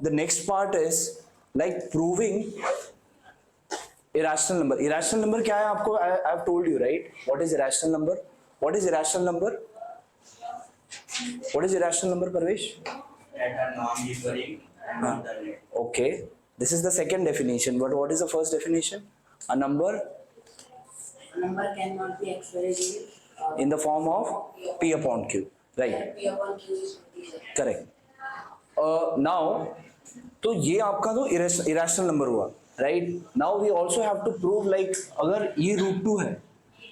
the next part is like proving irrational number. Irrational number क्या है आपको? I have told you, right? What is irrational number? What is irrational number? What is irrational number, Parvesh? That are non-differing and non-terminate. Okay, this is the second definition. But what is the first definition? A number A number cannot be expressed in the form of P upon Q, right? P upon Q is integer. Correct. Now, तो ये आपका तो irrational number हुआ, right? Now we also have to prove like अगर ये √2 है,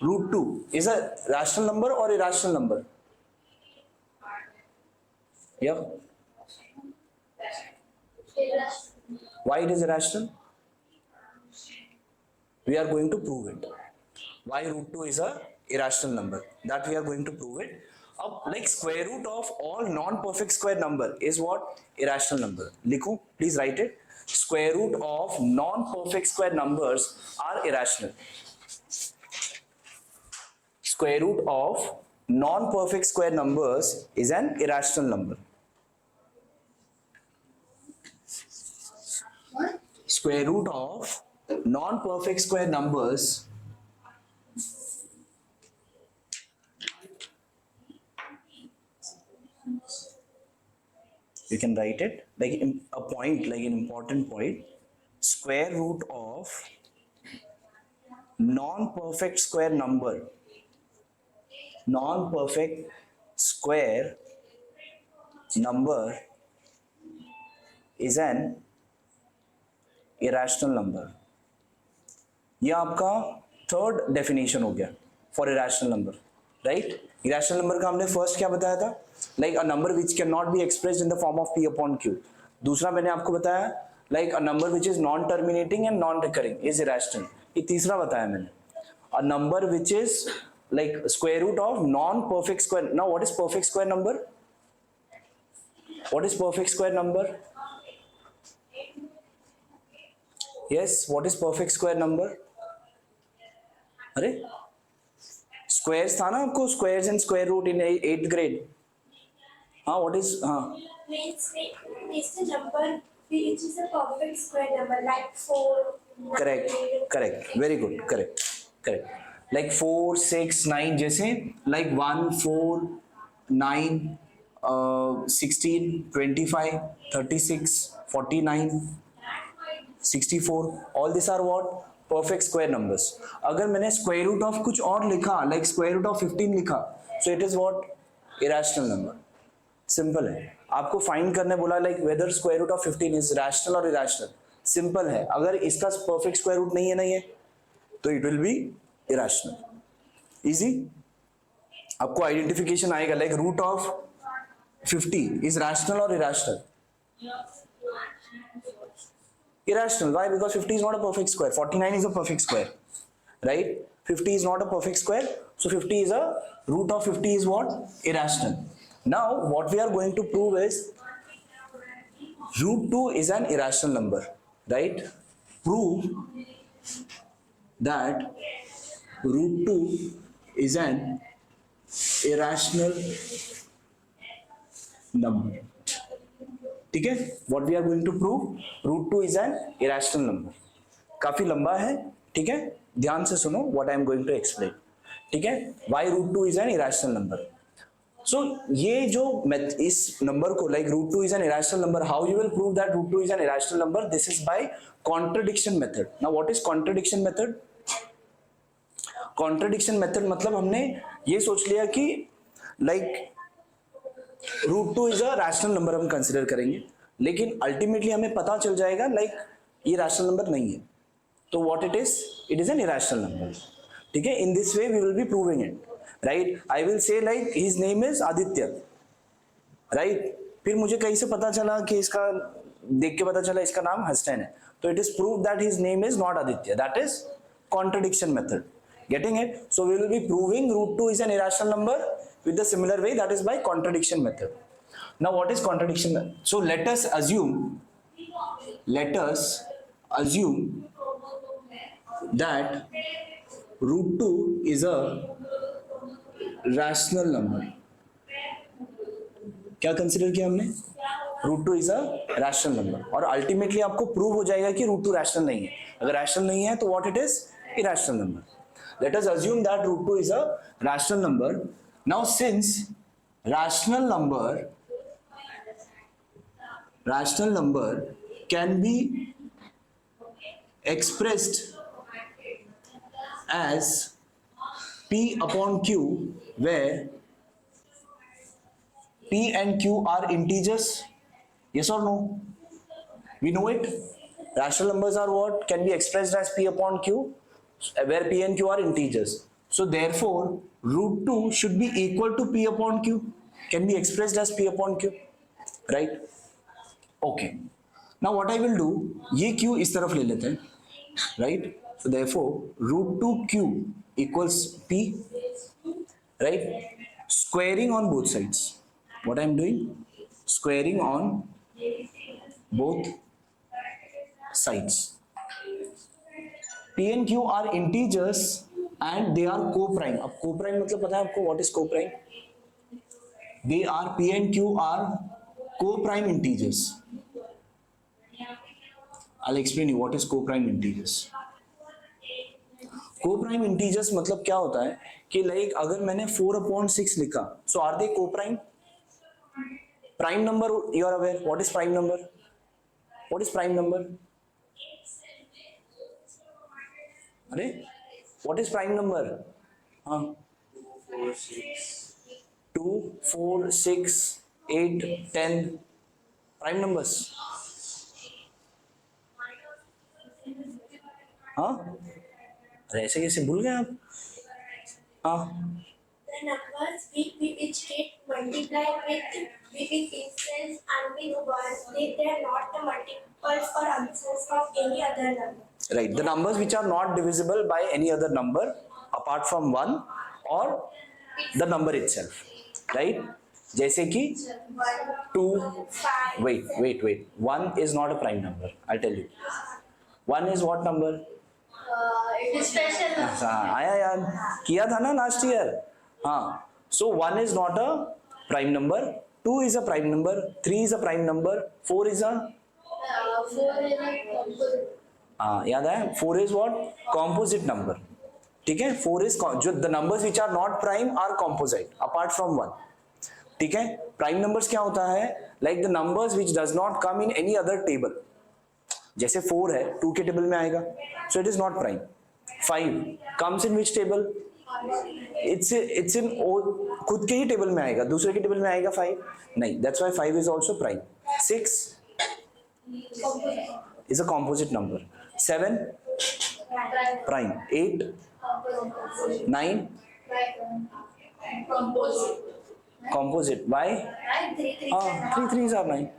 √2 is a rational number or irrational number? Yeah. Why it is irrational? We are going to prove it. Why √2 is a irrational number? That we are going to prove it. अब like square root of all non-perfect square number is what? Irrational number. लिखो, please write it. Square root of non-perfect square numbers are irrational. Square root of non-perfect square numbers is an irrational number. Square root of non-perfect square numbers you can write it like a point, like an important point. Square root of non-perfect square number, non-perfect square number is an irrational number. ये आपका third definition हो गया for irrational number, right? Irrational number का हमने first क्या बताया था? Like a number which can not be expressed in the form of P upon Q. दूसरा मैंने आपको बताया like a number which is non terminating and non recurring is irrational. ये तीसरा बताया मैंने, a number which is like square root of non-perfect square. Now what is perfect square number? What is perfect square number? Yes, what is perfect square number? अरे squares था ना आपको, squares and square root in 8th grade. हाँ, what is Means the number which is a perfect square number like 4. correct, very good, correct. Like 4, 6, 9 जैसे like 1, 4, 9, 16, 25, 36, 49, 64. All these are what? Perfect square numbers. अगर मैंने square root of कुछ और लिखा like square root of 15 लिखा, so it is what? Irrational number. Simple है. आपको find करने बोला like whether square root of 15 is rational or irrational. Simple है. अगर इसका perfect square root नहीं है ना ये, तो it will be irrational. Easy. आपको आइडेंटिफिकेशन आएगा like root of 50 is rational or irrational? Irrational. Why? Because 50 is not a perfect square. 49 is a perfect square, right? 50 is not a perfect square, so 50 is a root of 50 is what? Irrational. Now what we are going to prove is √2 is an irrational number, right? Prove that √2 is an irrational number. ठीक है? What we are going to prove? √2 is an irrational number. काफी लंबा है, ठीक है? ध्यान से सुनो what I am going to explain. ठीक है? Why √2 is an irrational number? So ये जो इस नंबर को like √2 is an irrational number, how you will prove that √2 is an irrational number? This is by contradiction method. Now what is contradiction method? Contradiction method मतलब हमने ये सोच लिया कि like √2 is a rational number हम consider करेंगे, लेकिन ultimately हमें पता चल जाएगा like ये rational number नहीं है, तो what it is an irrational number. ठीक है? In this way we will be proving it, right? I will say like his name is Aditya, right? फिर मुझे कहीं से पता चला कि इसका देख के पता चला इसका नाम हस्टैन है, तो it is proved that his name is not Aditya. That is contradiction method. Getting it? So we will be proving √2 is an irrational number with the similar way, that is by contradiction method. Now what is contradiction method? So let us assume that √2 is a rational number. क्या consider किया हमने? Root two is a rational number, और ultimately आपको prove हो जाएगा कि root two rational नहीं है. अगर रैशनल नहीं है तो what it is? Irrational number. Let us assume that root two is a rational number. Now since rational number can be expressed as P upon Q, where P and Q are integers. Yes or no? We know it. Rational numbers are what? Can be expressed as P upon Q, where P and Q are integers. So therefore, root 2 should be equal to P upon Q. Can be expressed as P upon Q. Right? Okay. Now what I will do, ये Q इस तरफ ले लेते हैं, right? So therefore root 2 Q equals P, right? Squaring on both sides. What I am doing? Squaring on both sides. P and Q are integers and they are co-prime. अब co-prime मतलब पता है आपको what is co-prime? They are P and Q are co-prime integers. I'll explain you what is co-prime integers. Co-prime integers मतलब क्या होता है कि लाइक अगर मैंने 4/6 लिखा, so are they co-prime? Prime number, you are aware what is prime number? What is prime number? अरे what is prime number? हाँ 4, 6. 2, 4, 6, 8, 10 prime numbers. हाँ अरे ऐसे कैसे भूल गए आप? हाँ The numbers which get multiplied with instance unknown ones, they are not the multiples or answers of any other number. right, the numbers which are not divisible by any other number apart from 1 or the number itself, right? जैसे कि 2, 5. wait 1 is not a prime number. I'll tell you 1 is what number? It is special. हाँ आया याद, किया था ना last year. हाँ, so 1 is not a prime number, 2 is a prime number, 3 is a prime number, 4 is a 4 is a composite. हाँ याद है, 4 is what? Composite number. ठीक है, 4 is जो the numbers which are not prime are composite apart from 1. ठीक है, prime numbers क्या होता है? Like the numbers which does not come in any other table. जैसे 4 है 2 के टेबल में आएगा, so it is not prime. 5 comes in which table? It's in खुद के ही टेबल में आएगा, दूसरे के टेबल में आएगा 5 नहीं, that's why 5 is also prime. 6 is a composite number. 7 prime. 8 9 composite. Why? 3 3s are 9,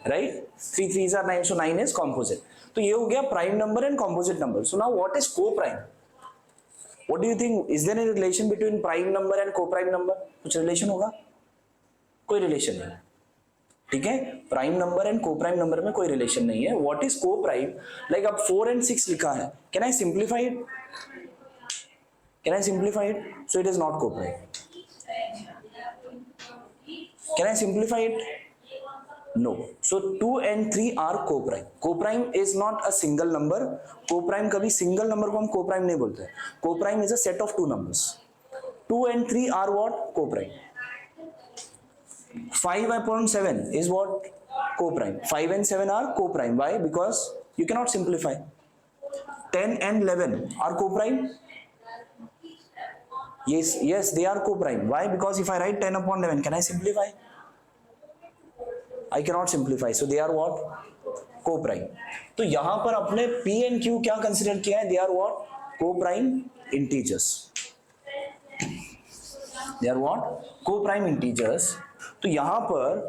right? 3 3s are 9, so 9 is composite. तो ये हो गया prime number and composite number. So now what is co-prime? What do you think? Is there any relation between prime number and co-prime number? कुछ relation होगा? कोई relation नहीं. ठीक है, prime number and co-prime number में कोई relation नहीं है. What is co-prime? लाइक अब 4 and 6 लिखा है, can I simplify it? Can I simplify it? So it is not coprime. Can I simplify it? No. So 2 and 3 are coprime. Coprime is not a single number. Coprime कभी single number को हम coprime नहीं बोलते. Coprime is a set of 2 numbers. 2 and 3 are what? Coprime. 5/7 is what? Co-prime. 5 and 7 are co-prime. Why? Because you cannot simplify. 10 and 11 are co-prime. Yes, they are co-prime. Why? Because if I write 10/11, can I simplify? I cannot simplify. So they are what? Co-prime. तो यहाँ पर अपने P and Q क्या consider किया है? They are what? Co-prime integers. They are what? Co-prime integers. तो यहां पर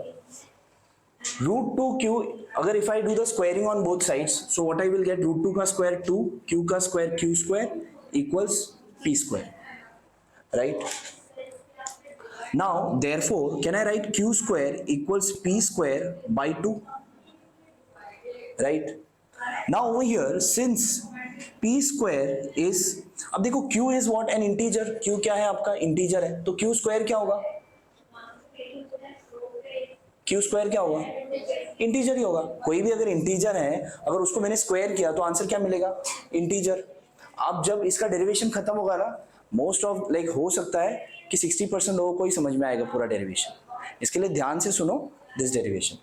√2q, अगर if I do the squaring on both sides, so what I will get? √2 का स्क्वायर 2, q का square q square equals p square, right? Now therefore can I right q square equals p square by 2, right? Now over here since p square is, अब देखो q is what? N integer. q क्या है आपका? Integer है. तो q square क्या होगा? q square क्या होगा? इंटीजर ही होगा। कोई भी अगर इंटीजर है, अगर उसको मैंने स्क्वायर किया तो आंसर क्या मिलेगा, इंटीजर। अब जब इसका डेरिवेशन खत्म होगा ना, मोस्ट ऑफ लाइक हो सकता है कि 60% लोगों को ही समझ में आएगा पूरा डेरिवेशन। इसके लिए ध्यान से सुनो this derivation.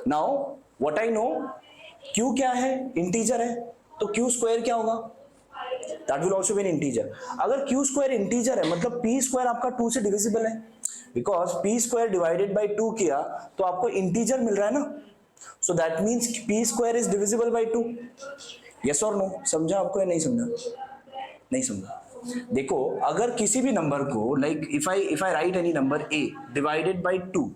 Now what I know, Q क्या है, इंटीजर है, तो क्यू स्क्वायर क्या होगा, that will also be N integer. अगर क्यू स्क्वायर इंटीजर है मतलब पी स्क्वायर आपका 2 से डिविजिबल है, because P square divided by 2 किया तो आपको इंटीजर मिल रहा है ना, so that means P square is divisible by 2। Yes और नो, समझा आपको या नहीं समझा, नहीं समझा। देखो अगर किसी भी नंबर को like if I right any number a divided by 2,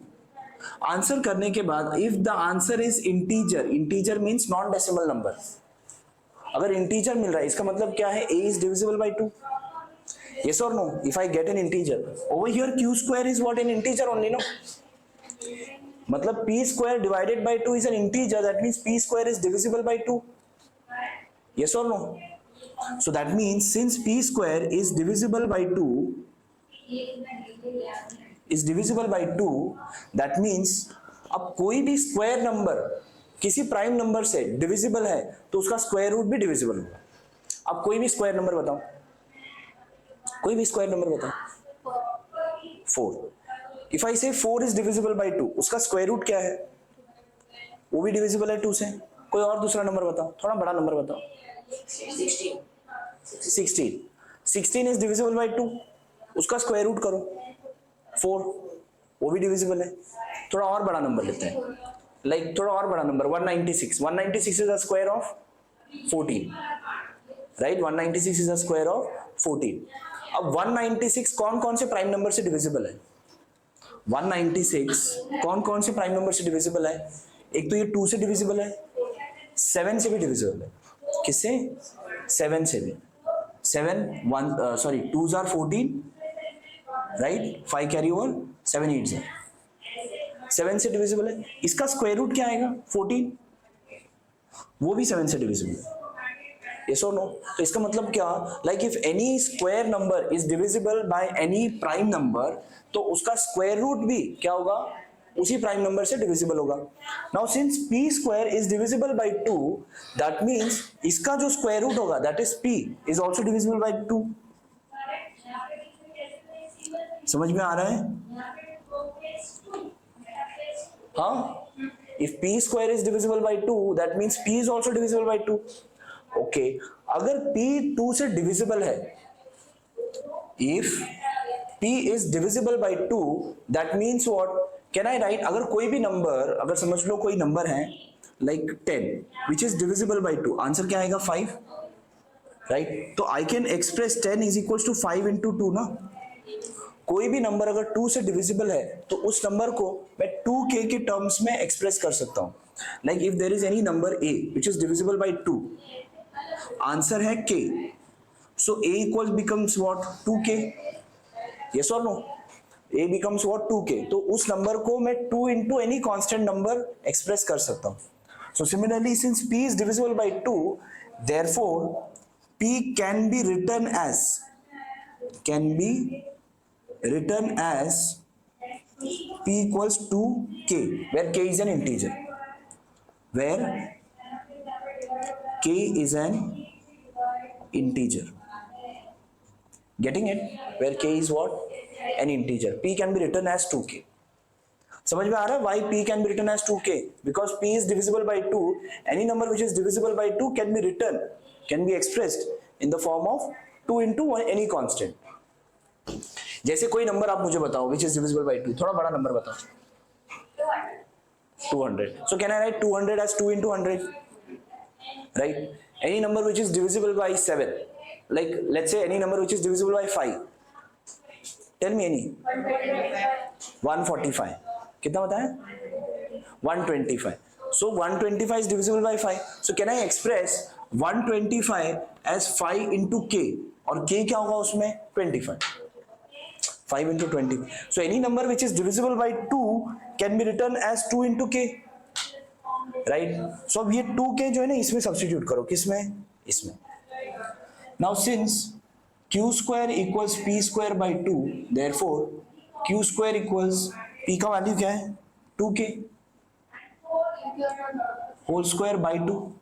answer करने के बाद if the answer is integer, integer means non decimal number, अगर इंटीजर मिल रहा है इसका मतलब क्या है, a is divisible by 2। yes or no, if I get an integer over here, q square is what, an integer only, no? मतलब p square divided by 2 is an integer, that means p square is divisible by 2। yes or no? So that means since p square is divisible by 2, that means अब कोई भी square number किसी prime number से divisible है तो उसका square root भी divisible होगा। अब कोई भी स्क्वायर नंबर बताओ, कोई भी स्क्वायर नंबर बताओ, 4। इफ आई से 4 इज डिविजिबल बाय 2, उसका स्क्वायर रूट क्या है, वो भी डिविजिबल है 2 से। कोई और दूसरा नंबर बताओ, थोड़ा बड़ा नंबर बताओ, 16 इज डिविजिबल बाय 2, उसका स्क्वायर रूट करो 4, वो भी डिविजिबल है। थोड़ा और बड़ा नंबर लेते हैं, लाइक थोड़ा और बड़ा number 196 is the square of 14, right, 196 is the square of 14। अब 196 कौन कौन से प्राइम नंबर से डिविजिबल है, 196 कौन कौन से प्राइम नंबर से डिविजिबल है, एक तो ये 2 से डिविजिबल है, 7 से भी डिविजिबल है, किससे, 7 से भी, 2s are 14, right, 5 carry over, 7 8s है, 7 से डिविजिबल है। इसका स्क्वायर रूट क्या आएगा, 14, वो भी 7 से डिविजिबल है। yes or no? तो इसका मतलब क्या, like if N E square number is divisible by any prime number, तो उसका स्क्वायर रूट भी क्या होगा, उसी प्राइम नंबर से डिविजिबल होगा। Now since p square is divisible by 2, that means इसका जो स्क्वायर रूट होगा that is p is also divisible by 2। समझ में आ रहा है, हाँ, if p square is divisible by 2, that means p is also divisible by 2। okay, अगर p 2 से divisible है, if p is divisible by 2, that means what, can I write, अगर कोई भी नंबर, अगर समझ लो कोई नंबर है like 10 which is divisible by 2, answer क्या आएगा, 5, राइट। तो I can express 10 is equals to 5 into 2 ना। कोई भी नंबर अगर 2 से डिविजिबल है तो उस नंबर को मैं 2k के टर्म्स में एक्सप्रेस कर सकता हूं। Like if there is any number a which is divisible by 2, answer है k, so a equals becomes what, 2k। yes or no, a becomes what, 2k। तो उस नंबर को मैं 2 into any constant number express कर सकता हूं। so similarly since p is divisible by 2, therefore p can be written as p equals to k, where k is an integer, where k is an integer, getting it, where k is what, an integer, p can be written as 2k। समझ में आ रहा है why p can be written as 2k, because p is divisible by 2, any number which is divisible by 2 can be expressed in the form of 2 into any constant। जैसे कोई number आप मुझे बताओ which is divisible by 2, थोड़ा बड़ा number बताओ, 200, so can I write 200 as 2 into 100, right? Any number which is divisible by 7, like let's say any number which is divisible by 5, tell me any, 145, कितना बताया, 125, so 125 is divisible by 5, so can I express 125 as 5 into k, और k क्या होगा उसमें, 25, 5 into 20, so any number which is divisible by 2 can be written as 2 into k, right? so अब ये 2k जो है ना इसमें सब्स्टिट्यूट करो, किसमें, इसमें। now since q square equals p square by 2, therefore q square equals p का वैल्यू क्या है, 2k, whole square by 2.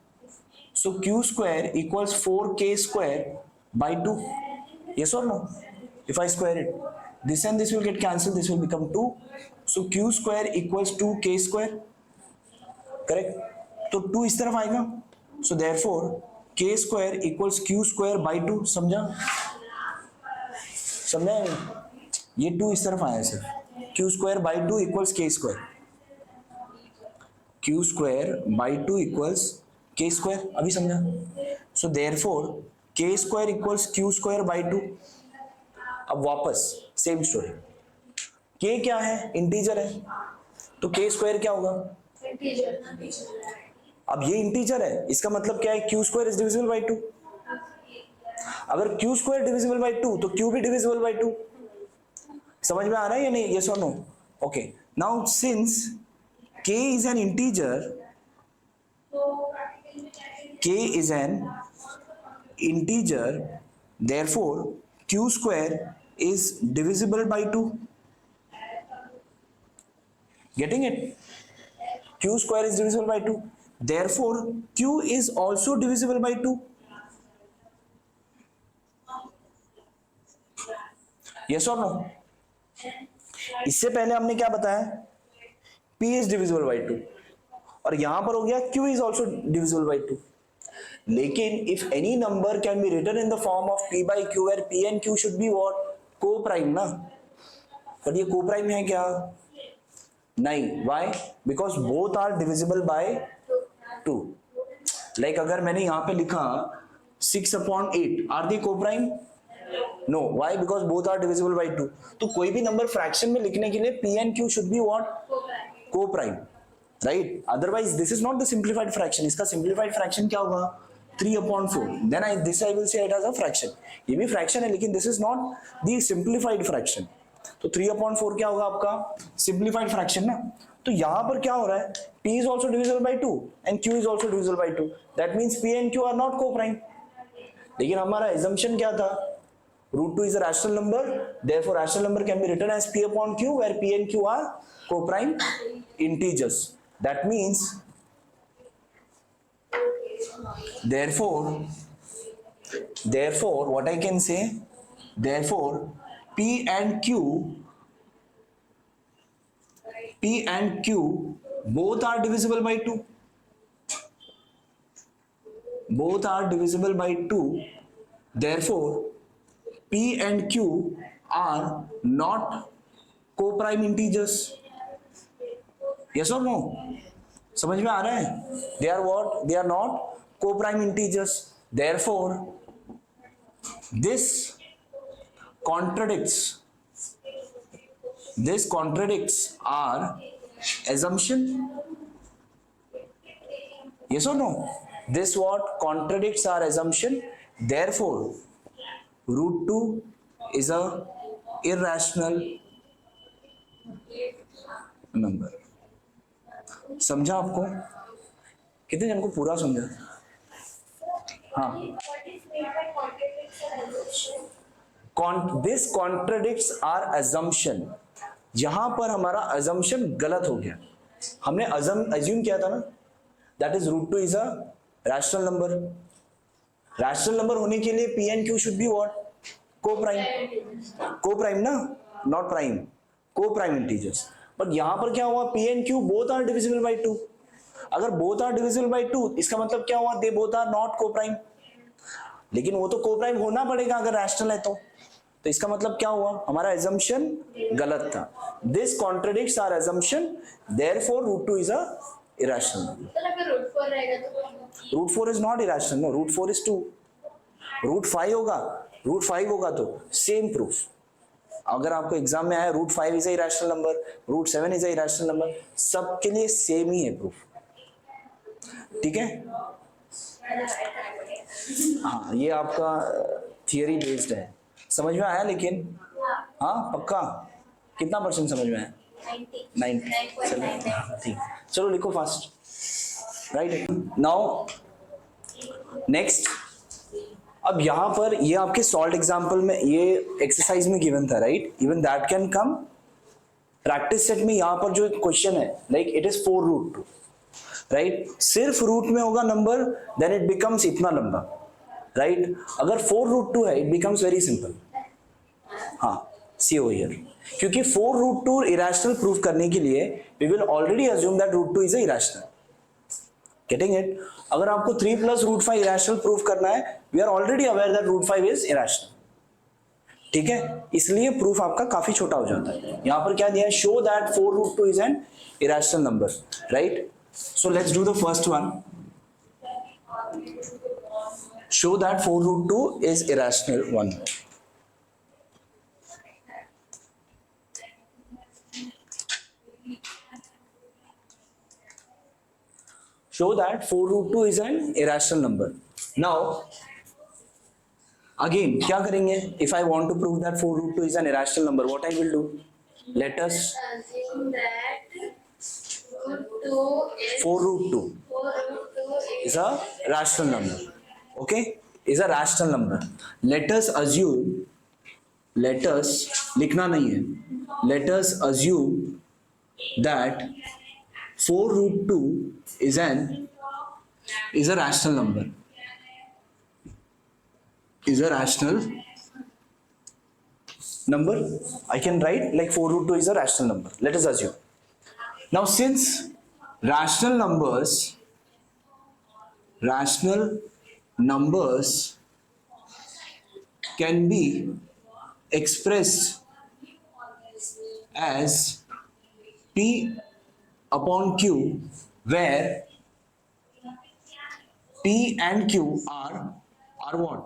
So q square equals 4k square by 2. Yes or no? If I square it, this and this will get cancelled, this will become 2. So q square equals 2k square. Correct? तो 2 इस तरफ आएगा. So therefore k square equals q square by 2. समझा? समझा? ये 2 इस तरफ आया सिर्फ. q square by 2 equals k square. q square by 2 equals k square. अभी समझा? So therefore k square equals q square by 2. अब वापस सेम स्टोरी. k क्या है? इंटीजर है. तो k स्क्वायर क्या होगा? अब ये इंटीजर है, इसका मतलब क्या है? q square is divisible by 2. अगर q स्क्वायर डिविजिबल बाय 2 तो q भी डिविजिबल बाय 2. समझ में आ रहा है या नहीं? यस और no? Okay. Now since k is an integer, k is an integer, therefore q square is divisible by 2. Getting it? q square is divisible by 2. Therefore q is also divisible by 2. Yes or no? इससे पहले हमने क्या बताया? p is divisible by 2 और यहां पर हो गया q is also divisible by 2. लेकिन if any number can be written in the form of p by q where p and q should be what? Co-prime ना. but ये co-prime है क्या? नहीं. why? because both are divisible by 2. like अगर मैंने यहां पे लिखा 6/8 are they co-prime? no. why? because both are divisible by 2. तो कोई भी नंबर फ्रैक्शन में लिखने के लिए p and q should be what? co-prime. right? otherwise this is not the simplified fraction. इसका simplified fraction क्या होगा? 3/4. then this I will say it as a fraction. ये भी fraction है लेकिन this is not the simplified fraction. तो 3/4 क्या होगा आपका? simplified fraction ना. तो यहाँ पर क्या हो रहा है? p is also divisible by 2 and q is also divisible by 2. that means p and q are not co-prime. लेकिन हमारा assumption क्या था? √2 is a rational number, therefore rational number can be written as p/q where p and q are co-prime integers. that means therefore what I can say, therefore p and q both are divisible by 2. both are divisible by 2. therefore p and q are not co-prime integers. yes or no? समझ में आ रहा है? they are what? they are not co-prime integers. therefore this contradicts our assumption. yes or no? this what? contradicts our assumption. therefore √2 is a irrational number. समझा आपको? कितने जन को पूरा समझा? हाँ. this contradicts our assumption. यहां पर हमारा assumption गलत हो गया. हमने assume किया था ना, that is √2 is a rational number. rational number होने के लिए p and q should be what? co-prime ना, not prime. co-prime integers. but यहां पर क्या हुआ? p and q both are divisible by 2. अगर both are divisible by 2 इसका मतलब क्या हुआ? they both are not co-prime. लेकिन वो तो co-prime होना पड़ेगा अगर rational है तो इसका मतलब क्या हुआ? हमारा assumption गलत था. this contradicts our assumption, therefore √2 is a irrational number. √4 is not irrational. no, √4 is 2. √5 होगा तो same proof. अगर आपको एग्जाम में आया √5 is a irrational number, √7 is a irrational number, सबके लिए सेम ही है प्रूफ. ठीक है? हाँ, ये आपका थियरी बेस्ड है. समझ में आया? लेकिन हाँ पक्का? कितना % समझ में आया? 90. ठीक. चलो लिखो फास्ट. राइट. Now next. अब यहाँ पर ये आपके सॉल्व एग्जाम्पल में ये एक्सरसाइज में गिवन था. Right. Even that can come practice set में. यहाँ पर जो क्वेश्चन है लाइक इट इज 4√2. राइट? सिर्फ रूट में होगा नंबर, देन इट बिकम्स इतना लंबा, राइट? अगर 4 रूट 2 है, इट बिकम्स वेरी सिंपल. हाँ, सी ओवर हियर. क्योंकि 4 रूट 2 इरेशनल प्रूव करने के लिए we will already assume that root 2 is irrational. Getting it? अगर आपको 3 प्लस रूट 5 इरेशनल प्रूव करना है, we are already aware that root 5 is irrational. ठीक है, इसलिए प्रूफ आपका काफी छोटा हो जाता है. यहां पर क्या दिया है? Show that 4 root 2 is an irrational number, right? So let's do the first one. Show that 4 root 2 is irrational one. Show that 4 root 2 is an irrational number. Now, again, क्या करेंगे? If I want to prove that 4 root 2 is an irrational number, what I will do? Let us Assume that root 2 is 4 root 2 4 root 2 is a rational number. Okay? Is a rational number. Let us assume. Let us लिखना नहीं है. Let us assume that 4 root 2 is a rational number. Is a rational number. I can write like 4 root 2 is a rational number. Let us assume. Now, since rational numbers can be expressed as P upon Q, where P and Q are what?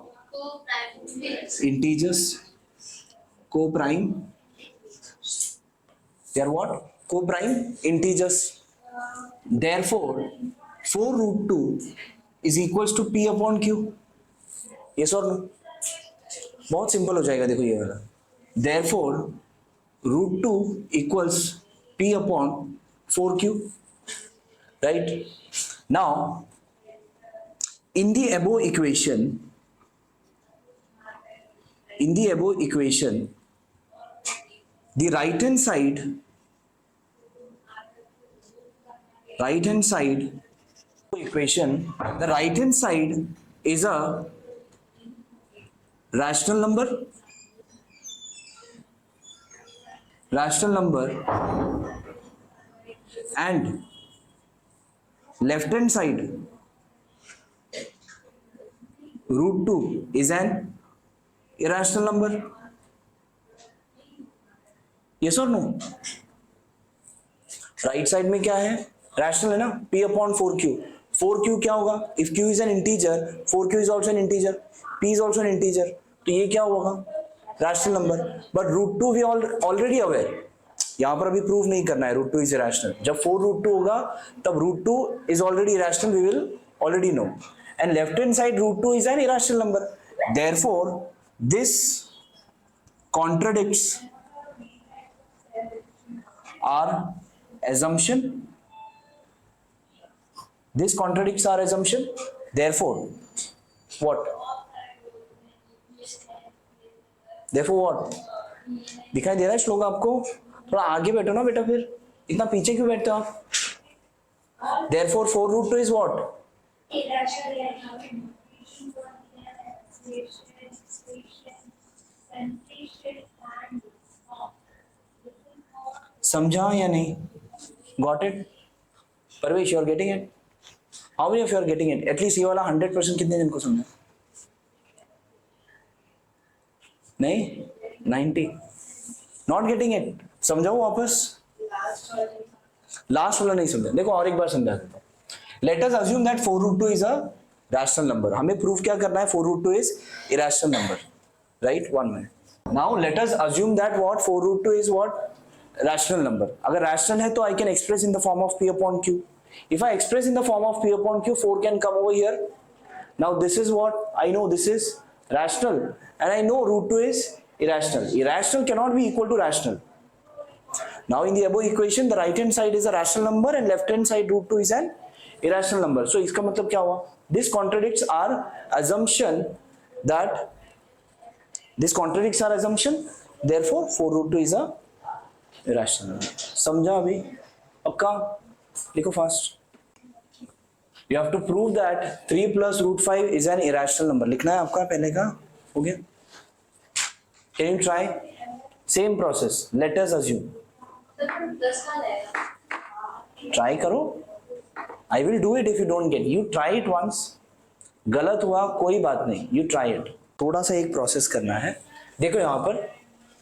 Integers, co-prime. They are what? Co-prime integers. Therefore, 4 root 2 is equals to P upon Q. Yes or no? बहुत simple हो जाएगा, देखो ये वाला. Therefore, root 2 equals P upon 4Q. Right? Now, in the above equation, the right hand side is a rational number, and left hand side root 2 is an irrational number. Yes or no? Right side में क्या है? Rational है ना, P upon 4Q. 4Q क्या होगा? If Q is an integer, 4Q is also an integer, P is also an integer. तो ये क्या होगा? Rational number. But root 2 we already aware. यहाँ पर अभी प्रूव नहीं करना है रूट 2 इज इरेशनल. जब 4 रूट 2 होगा तब root 2 is already irrational, we will already know. And left hand side root 2 is an irrational number. Therefore this contradicts our assumption. This contradicts our assumption. Therefore, what? दिखाई दे रहा है श्लोक आपको? थोड़ा आगे बैठो ना बेटा, फिर इतना पीछे क्यों बैठते हो आप? Therefore, 4 root 2 is what? समझा या नहीं? Got it? Parvesh, you are getting it? How many of you are getting it? At least ये वाला 100% कितने दिन को समझा? नहीं? 90? Not getting it? समझाओ वापस? लास्ट वाला नहीं समझा. देखो और एक बार समझा देता हूँ. Let us assume that 4 root 2 is a rational number. हमें प्रूफ क्या करना है? 4 root 2 is irrational number. Right? 1 minute. Now let us assume that what? 4 root 2 is what? Rational number. अगर rational है तो I can express in the form of P upon Q. If I express in the form of P upon Q, 4 can come over here. Now this is what? I know this is rational and I know root 2 is irrational. Irrational cannot be equal to rational. Now in the above equation, the right hand side is a rational number and left hand side root 2 is an irrational number. So इसका मतलब क्या हुआ? This contradicts our assumption that therefore 4 root 2 is a irrational number. समझा अभी? अब कहाँ? लिखो fast. You have to prove that 3 plus root 5 is an irrational number. लिखना है आपका पहले का, हो गया? Can you try? Same process. Let us assume. Try करो. I will do it if you don't get. You try it once. गलत हुआ कोई बात नहीं. You try it. थोड़ा सा एक प्रोसेस करना है. देखो यहाँ पर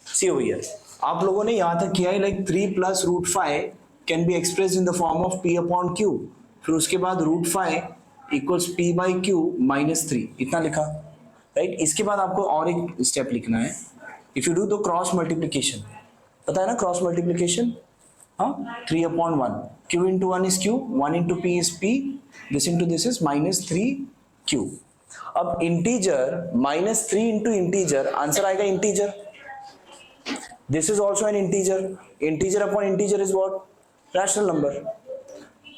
see over here. आप लोगों ने यहाँ तक किया है like 3 plus root 5 can be expressed in the form of p upon q. फिर उसके बाद root 5 equals p by q minus 3, इतना लिखा, राइट? इसके बाद आपको और एक स्टेप लिखना है. If you do the cross multiplication, पता है ना क्रॉस मल्टीप्लीकेशन? हाँ, 3 upon 1, q into 1 is q, 1 into p is p, this into this is minus 3q. अब integer minus 3 into integer, answer आएगा integer. This is also an integer. Integer upon integer is what? Rational number.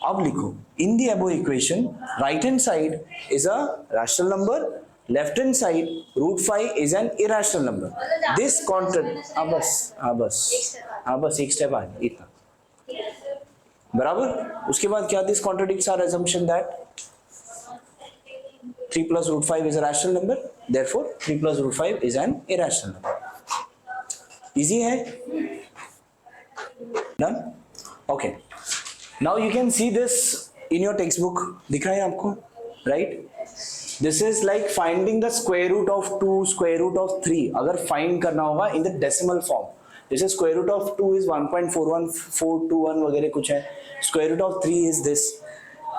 अब लिखो, in the above equation right hand side is a rational number, left hand side root 5 is an irrational number. This contradict, बस एक step आगे, इतना बराबर. उसके बाद क्या? This contradicts our assumption that 3 plus root 5 is a rational number, therefore 3 plus root 5 is an irrational number. Easy है? Done? Okay. Now you can see this in your textbook. दिख रहा है आपको, right? This is like finding the square root of 2, square root of 3. अगर find करना होगा in the decimal form. जैसे square root of 2 is 1.41421 वगैरह कुछ है. Square root of 3 is this.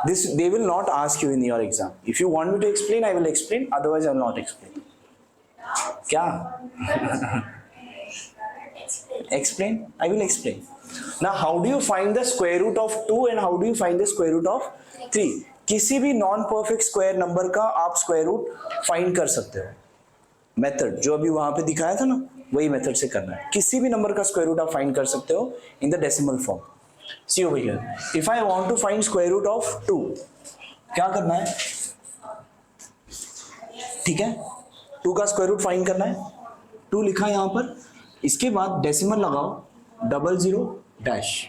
This they will not ask you in your exam. If you want me to explain, I will explain. Otherwise, I will not explain. क्या? Explain? I will explain. Now, how do you find the square root of 2 and how do you find the square root of 3? किसी भी non perfect square number का आप square root find कर सकते हो. Method जो अभी वहां पे दिखाया था ना, वही मेथड से करना है. किसी भी नंबर का स्क्वायर रूट आप फाइंड कर सकते हो in the decimal form. See over here, if I want to find square root of 2, क्या करना है? ठीक है, 2 का स्क्वायर रूट फाइंड करना है. 2 लिखा है यहाँ पर. इसके बाद डेसिमल लगाओ, 00 डैश.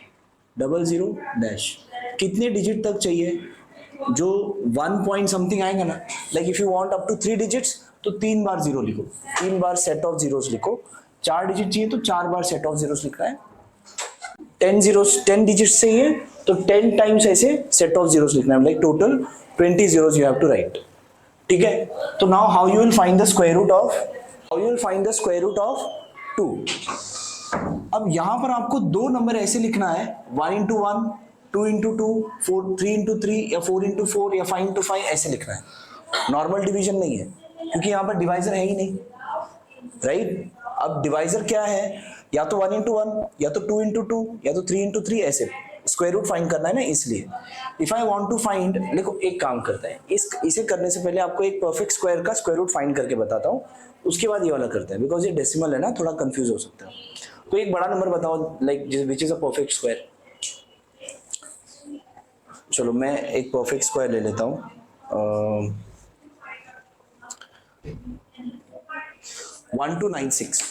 कितने डिजिट तक चाहिए? जो 1 पॉइंट समथिंग आएगा ना, like if you want up to 3 digits तो 3 बार 0 लिखो, 3 बार सेट ऑफ जीरोस लिखो. 4 डिजिट चाहिए तो 4 बार सेट ऑफ जीरोस लिखना है. 10 डिजिट्स चाहिए तो 10 टाइम्स ऐसे सेट ऑफ जीरोस लिखना है, like total 20 zeros you have to write. ठीक है, तो now how you will find the square root of 2. अब यहां पर आपको 2 नंबर ऐसे लिखना है, 1 इंटू 1, 2 इंटू 2, 3 इंटू 3 या 4 इंटू 4 या 5 इंटू 5 ऐसे लिखना है. नॉर्मल डिवीजन नहीं है क्योंकि यहाँ पर डिवाइजर है ही नहीं, राइट? अब डिवाइजर क्या है? या तो 1 इंटू 1 या तो 2 इंटू 2 या तो 3 इंटू 3, ऐसे स्क्वायर रूट फाइंड करना है ना, इसलिए. If I want to find, देखो एक काम करता है, इसे करने से पहले आपको एक परफेक्ट स्क्वायर का स्क्वायर रूट फाइंड करके बताता हूँ, उसके बाद ये वाला करते हैं, बिकॉज ये डेसिमल है ना, थोड़ा कंफ्यूज हो सकता है. तो एक बड़ा नंबर बताओ, like which is a perfect square. चलो मैं एक परफेक्ट स्क्वायर ले लेता हूँ. 1296.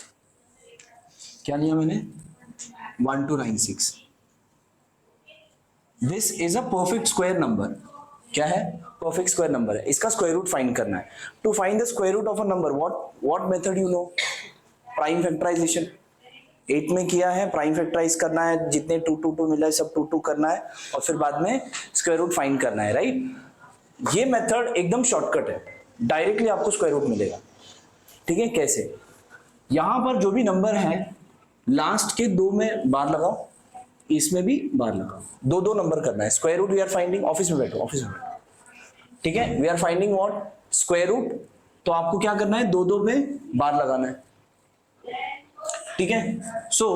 क्या लिया मैंने? 1296. This is a perfect square number. क्या है? परफेक्ट स्क्वायर नंबर है. इसका स्क्वायर रूट फाइंड करना है. To find the square root of a number, what method you know? Prime factorization. 8 में किया है, प्राइम फैक्टराइज करना है, जितने 2 2 2 मिला है सब 2 2 करना है और फिर बाद में स्क्वायर रूट फाइंड करना है, राइट? ये मेथड एकदम शॉर्टकट है, डायरेक्टली आपको स्क्वायर रूट मिलेगा. ठीक है, कैसे? यहां पर जो भी नंबर है लास्ट के 2 में बार लगाओ, इसमें भी बार लगाओ. 2 नंबर करना है. Square root we are finding, office में बैठो. ठीक है, we are finding what? Square root. तो आपको क्या करना है? 2 में बार लगाना है. ठीक है, सो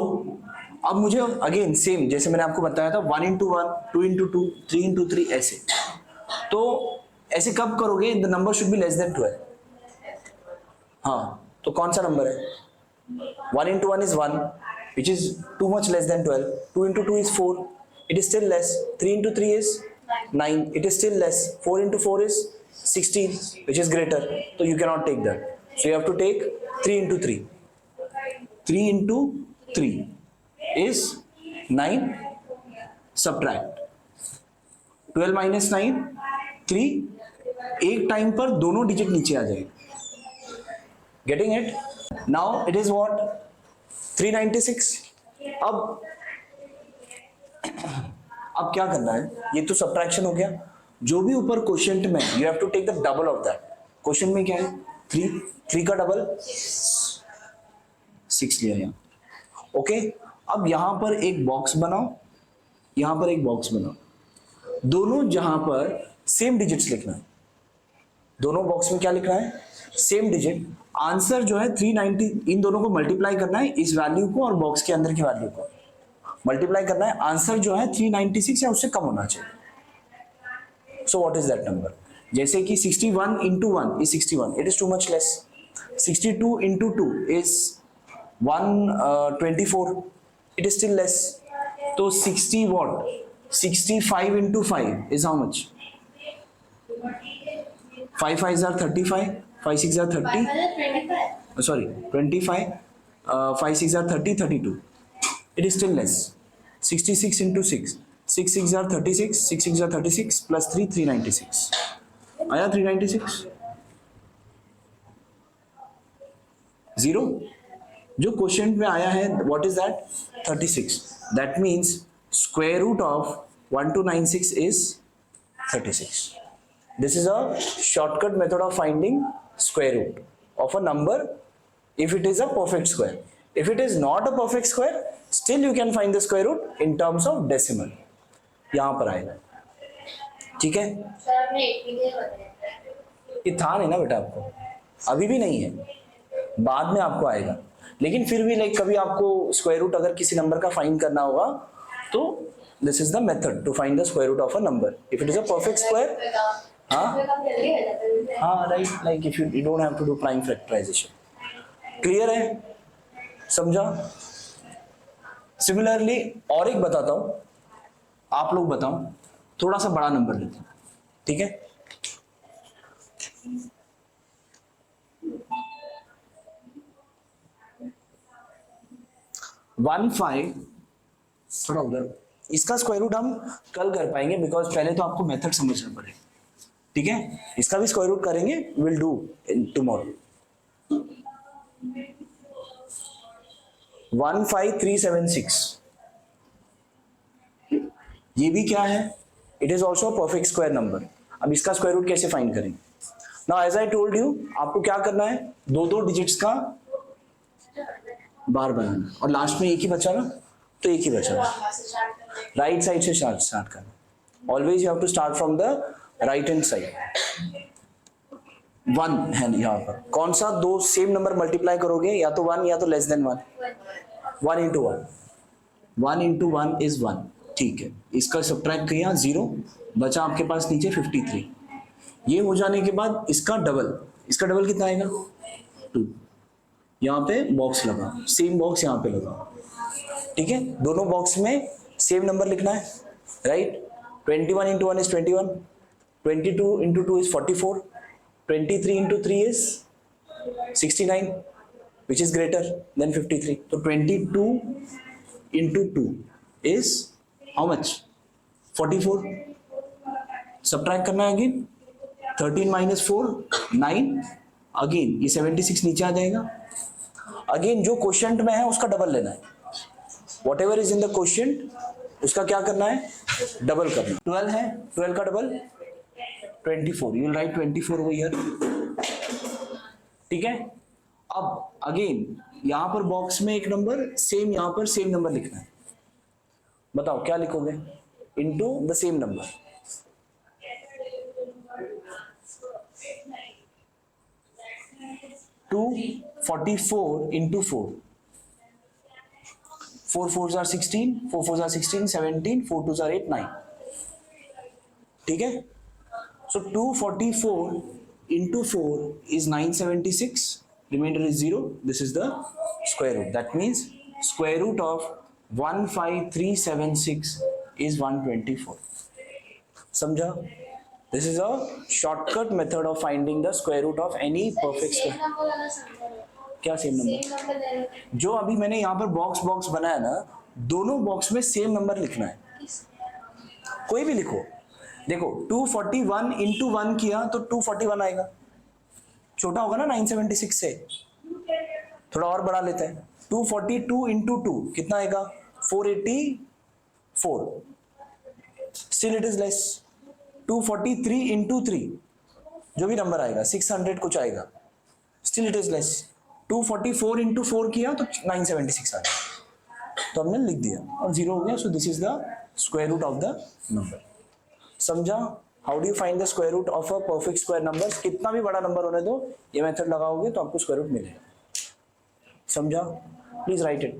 अब मुझे अगेन सेम जैसे मैंने आपको बताया था, 1 इंटू 1, 2 इंटू 2, 3 इंटू 3 ऐसे. तो ऐसे कब करोगे? The number should be less than 12. हाँ, तो कौन सा नंबर है? 1 into 1 is 1, which is too much less than 12. 2 into 2 is 4, it is still less. 3 into 3 is 9, it is still less. 4 into 4 is 16, which is greater. So you cannot take that. So you have to take 3 into 3. 3 into 3 is 9. Subtract 12 minus 9, 3, एक time पर दोनों digit नीचे आ जाएगा. Getting it? Now it is what 396. अब क्या करना है, ये तो सब्ट्रैक्शन हो गया. जो भी ऊपर क्वोशिएंट में, you have to take the double of that. Quotient में क्या है 3 का डबल 6 लिया यहाँ. ओके, अब यहां पर एक बॉक्स बनाओ, यहां पर एक बॉक्स बनाओ. दोनों जहां पर सेम डिजिट्स लिखना है, दोनों बॉक्स में क्या लिखना है, सेम डिजिट. आंसर जो है 390, इन दोनों को मल्टीप्लाई करना है, इस वैल्यू को और बॉक्स के अंदर की वैल्यू को मल्टीप्लाई करना है. आंसर जो है 396 या उससे कम होना चाहिए. So what is that number? जैसे कि 61 into 1 is 61, it is too much less. 62 into 2 is 124, it is still less. तो 60 what? 65 into 5 is how much? 5 5s are 35, 5 6 are 30. Sorry, 25. 5 6 are 30, 32. It is still less. 66 into 6. 6 6 are 36, 6 6 are 36 plus 3 396. आया 396? 0. जो question में आया है what is that 36. That means square root of 1296 is 36. This is a shortcut method of finding square root of a number if it is a perfect square. If it is not a perfect square, still you can find the square root in terms of decimal. यहां पर आएगा. ठीक है, ये था नहीं ना बेटा आपको, अभी भी नहीं है, बाद में आपको आएगा. लेकिन फिर भी लाइक कभी आपको स्क्वायर रूट अगर किसी नंबर का फाइंड करना होगा तो this is the method to find the square root of a number. If it is a perfect square, हाँ right, like if you don't have to do prime factorization. Clear है, समझा? Similarly और एक बताता हूं, आप लोग बताओ, थोड़ा सा बड़ा नंबर लेते हैं. ठीक है, वन फाइव, थोड़ा उधर, इसका स्क्वायर रूट हम कल कर पाएंगे बिकॉज पहले तो आपको मेथड समझना पड़ेगा. ठीक है, इसका भी स्क्वायर रूट करेंगे, विल डू इन टुमारो. 15376, ये भी क्या है, it is also perfect square number. अब इसका स्क्वायर रूट कैसे फाइंड करेंगे? Now as I told you, आपको क्या करना है, दो डिजिट्स का बार बनाना और लास्ट में एक ही बचा ना, तो एक ही बचा, राइट साइड से स्टार्ट करना. Always you have to start from the right hand side. 1 है यहाँ पर, कौन सा दो सेम नंबर मल्टीप्लाई करोगे, या तो 1 या तो less than 1. 1 into 1, 1 into 1 is 1. ठीक है, इसका सब्ट्रैक्ट किया 0, बचा आपके पास नीचे 53. ये हो जाने के बाद इसका डबल कितना आएगा 2. यहाँ पे बॉक्स लगा, सेम बॉक्स यहाँ पे लगा. ठीक है, दोनों बॉक्स में सेम नंबर लिखना है, right. 21 into 1 is 21, 22 into 2 is 44, 23 into 3 is 69, which is greater than 53. So 22 into 2 is how much? 44. Subtract करना है again. 13 minus 4, 9. Again ये 76 नीचे आ जाएगा. Again जो क्वोशिएंट में है उसका डबल लेना है. Whatever is in the quotient, उसका क्या करना है, डबल करना. 12 है, 12 का double 24. You will write 24 over here. ठीक है, अब अगेन यहां पर बॉक्स में एक नंबर सेम, यहां पर सेम नंबर लिखना है. बताओ क्या लिखोगे, into the same number. Two 44 into 4. 4 4s are 16, 4 4s are 16, 17, 4 2s are 8, 9. ठीक है, so 244 into 4 is 976, remainder is 0. This is the square root. That means square root of 15376 is 124. समझा? This is a shortcut method of finding the square root of any perfect square. क्या same number? जो अभी मैंने यहाँ पर box बनाया ना, दोनों बॉक्स में सेम नंबर लिखना है, कोई भी लिखो. देखो 241 इंटू 1 किया तो 241 आएगा, छोटा होगा ना 976 से, थोड़ा और बढ़ा लेते हैं। 242 इंटू 2 कितना आएगा 484, still it is less. 243 into 3 जो भी नंबर आएगा 600 कुछ आएगा, still it is less. 244 into 4 किया तो 976 आ गया, तो हमने लिख दिया और 0 हो गया। So this is the square root of the number. समझा? How do you find the square root of a perfect square number? कितना भी बड़ा नंबर होने दो, ये मेथड लगाओगे तो आपको स्क्वायर रूट मिलेगा। समझा? Please right it.